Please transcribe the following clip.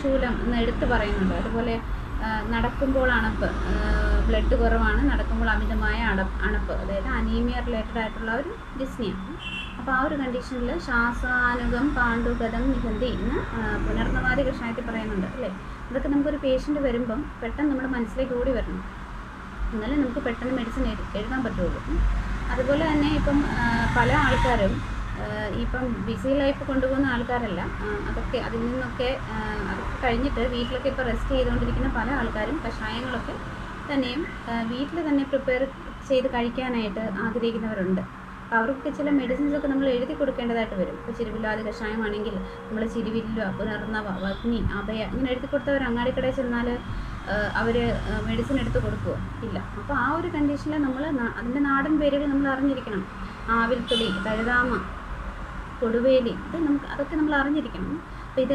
ശൂലം എന്ന് എടുത്ത് പറയുന്നുണ്ട്. അതുപോലെ നടക്കുമ്പോൾ അണപ്പ്, ബ്ലഡ് കുറവാണ്, നടക്കുമ്പോൾ അമിതമായ അണപ്പ്, അതായത് അനീമിയ റിലേറ്റഡ് ആയിട്ടുള്ള ഒരു ഡിസ്നിയാണ്. അപ്പോൾ ആ ഒരു കണ്ടീഷനിൽ ശ്വാസാനുഗം പാണ്ഡുഗതം നിഗന്ധി എന്ന് പുനർനവാതി കഷായത്തിൽ പറയുന്നുണ്ട് അല്ലേ. അതൊക്കെ നമുക്കൊരു പേഷ്യൻ്റ് വരുമ്പം പെട്ടെന്ന് നമ്മുടെ മനസ്സിലേക്ക് ഓടി വരണം, എന്നാലും നമുക്ക് പെട്ടെന്ന് മെഡിസിൻ എഴുതാൻ പറ്റുള്ളൂ. അതുപോലെ തന്നെ ഇപ്പം പല ആൾക്കാരും ഇപ്പം ബിസി ലൈഫ് കൊണ്ടുപോകുന്ന ആൾക്കാരല്ല, അതൊക്കെ അതിൽ നിന്നൊക്കെ അതൊക്കെ കഴിഞ്ഞിട്ട് വീട്ടിലൊക്കെ ഇപ്പോൾ റെസ്റ്റ് ചെയ്തുകൊണ്ടിരിക്കുന്ന പല ആൾക്കാരും കഷായങ്ങളൊക്കെ തന്നെയും വീട്ടിൽ തന്നെ പ്രിപ്പയർ ചെയ്ത് കഴിക്കാനായിട്ട് ആഗ്രഹിക്കുന്നവരുണ്ട്. അപ്പോൾ അവർക്കൊക്കെ ചില മെഡിസിൻസൊക്കെ നമ്മൾ എഴുതി കൊടുക്കേണ്ടതായിട്ട് വരും. ഇപ്പോൾ ചിരുവില്ലാതെ കഷായമാണെങ്കിൽ നമ്മൾ ചിരുവില്ല, പുനർനവ, വഗ്നി, അഭയ ഇങ്ങനെ എഴുതി കൊടുത്തവർ അങ്ങാടിക്കടയിൽ ചെന്നാൽ അവർ മെഡിസിൻ എടുത്ത് കൊടുക്കുമോ? ഇല്ല. അപ്പോൾ ആ ഒരു കണ്ടീഷനിൽ നമ്മൾ അതിൻ്റെ നാടൻ പേരുകൾ നമ്മൾ അറിഞ്ഞിരിക്കണം. ആവിൽത്തൊടി, തഴുതാമ, കൊടുവേലി, ഇത് അതൊക്കെ നമ്മൾ അറിഞ്ഞിരിക്കണം. അപ്പോൾ ഇതെല്ലാം